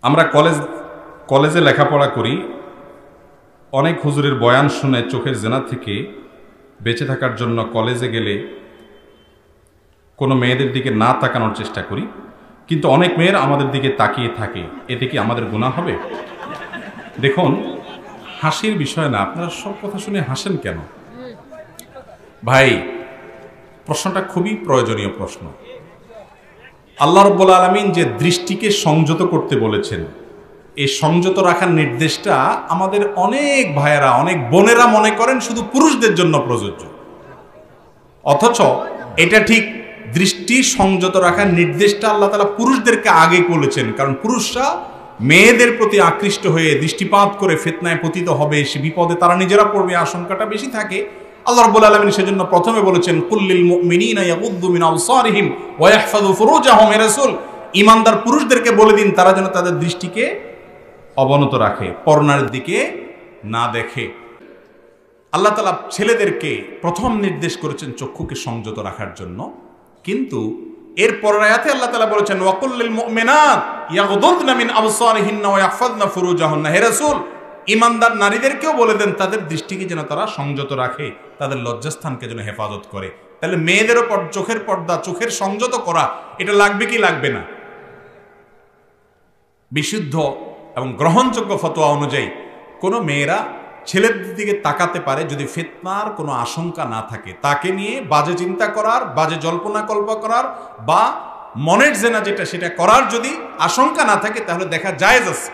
আমরা কলেজে লেখাপড়া করি, অনেক হুজুরের বয়ান শুনে চোখের জেনা থেকে বেঁচে থাকার জন্য কলেজে গেলে কোনো মেয়েদের দিকে না তাকানোর চেষ্টা করি, কিন্তু অনেক মেয়ের আমাদের দিকে তাকিয়ে থাকে। এতে কি আমাদের গুনাহ হবে? দেখুন, হাসির বিষয় না। আপনারা সব কথা শুনে হাসেন কেন ভাই? প্রশ্নটা খুবই প্রয়োজনীয় প্রশ্ন। আল্লাহ রাব্বুল আলামিন যে দৃষ্টিকে সংযত করতে বলেছেন, এই সংযত রাখার নির্দেশটা আমাদের অনেক ভাইয়েরা, অনেক বোনেরা মনে করেন শুধু পুরুষদের জন্য প্রযোজ্য। অথচ এটা ঠিক, দৃষ্টি সংযত রাখার নির্দেশটা আল্লাহ তাআলা পুরুষদেরকে আগে বলেছেন, কারণ পুরুষরা মেয়েদের প্রতি আকৃষ্ট হয়ে দৃষ্টিপাত করে ফিতনায় পতিত হবে, সে বিপদে তারা নিজেরা পড়বে, আশঙ্কাটা বেশি থাকে। আল্লাহ রাব্বুল আলামিন সেজন্য প্রথমে বলেছেন, কুল্লিল মুমিনিনা ইয়াগুদ্দু মিন আবসারিহিম ওয়া ইয়াহফাযু ফুরুজাহুম। হে রাসূল, ঈমানদার পুরুষদেরকে বলে দিন তারা যেন তাদের দৃষ্টিকে অবনত রাখে, পর্নার দিকে না দেখে। আল্লাহ তাআলা ছেলেদেরকে প্রথম নির্দেশ করেছেন চক্ষুকে সংযত রাখার জন্য, কিন্তু এর পরের আয়াতে আল্লাহ তাআলা বলেছেন, ওয়াকুল্লিল মুমিনাত ইয়াগুদ্দুনা মিন আবসারিহিন্না ওয়া ইয়াহফাযনা ফুরুজাহুন্না। হে রাসূল, ঈমানদার নারীদেরকেও বলে দেন তাদের দৃষ্টিকে যেন তারা সংযত রাখে, তাদের লজ্জাস্থানকে যেন হেফাজত করে। তাহলে মেয়েদের ওপর চোখের পর্দা, চোখের সংযত করা, এটা লাগবে কি লাগবে না? বিশুদ্ধ এবং গ্রহণযোগ্য ফতোয়া অনুযায়ী কোনো মেয়েরা ছেলেদের দিকে তাকাতে পারে যদি ফিতনার কোনো আশঙ্কা না থাকে, তাকে নিয়ে বাজে চিন্তা করার, বাজে জল্পনা কল্পনা করার বা মনের জেনা যেটা সেটা করার যদি আশঙ্কা না থাকে, তাহলে দেখা জায়েজ আছে।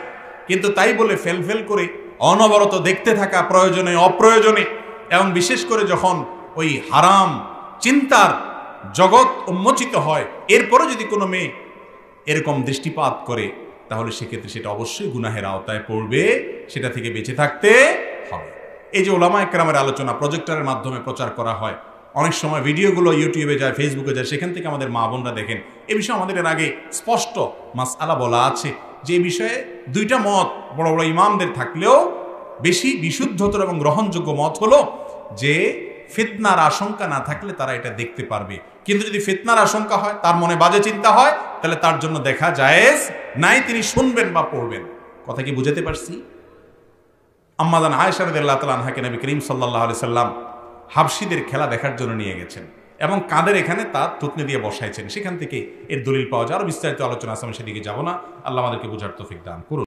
কিন্তু তাই বলে ফেল করে অনবরত দেখতে থাকা, প্রয়োজনে অপ্রয়োজনে, এবং বিশেষ করে যখন ওই হারাম চিন্তার জগৎ উন্মোচিত হয়, এরপরে যদি কোনো মেয়ে এরকম দৃষ্টিপাত করে, তাহলে সেক্ষেত্রে সেটা অবশ্যই গুনাহের আওতায় পড়বে, সেটা থেকে বেঁচে থাকতে হবে। এই যে উলামায়ে কেরামের আলোচনা প্রজেক্টরের মাধ্যমে প্রচার করা হয়, অনেক সময় ভিডিওগুলো ইউটিউবে যায়, ফেসবুকে যায়, সেখান থেকে আমাদের মা বোনরা দেখেন। এ বিষয়ে আমাদের এর আগে স্পষ্ট মাসআলা বলা আছে যে এই বিষয়ে দুইটা মত বড় বড় ইমামদের থাকলেও বেশি বিশুদ্ধতর এবং গ্রহণযোগ্য মত হলো যে ফিতনার আশঙ্কা না থাকলে তারা এটা দেখতে পারবে, কিন্তু যদি ফিতনার আশঙ্কা হয়, তার মনে বাজে চিন্তা হয়, তাহলে তার জন্য দেখা জায়েজ নাই, তিনি শুনবেন বা পড়বেন। কথা কি বুঝাতে পারছি? আম্মা জান আয়েশা রাদিয়াল্লাহু তাআলা আনহাকে নবী করিম সাল্লাল্লাহু আলাইহি সাল্লাম হাবশীদের খেলা দেখার জন্য নিয়ে গেছেন এবং কাঁধের এখানে তার থুতনি দিয়ে বসাইছেন। সেখান থেকে এর দলিল পাওয়া যায়। আরো বিস্তারিত আলোচনা আছে, আমি সেদিকে যাব না। আল্লাহ আমাদেরকে বুঝার তৌফিক দান করুন।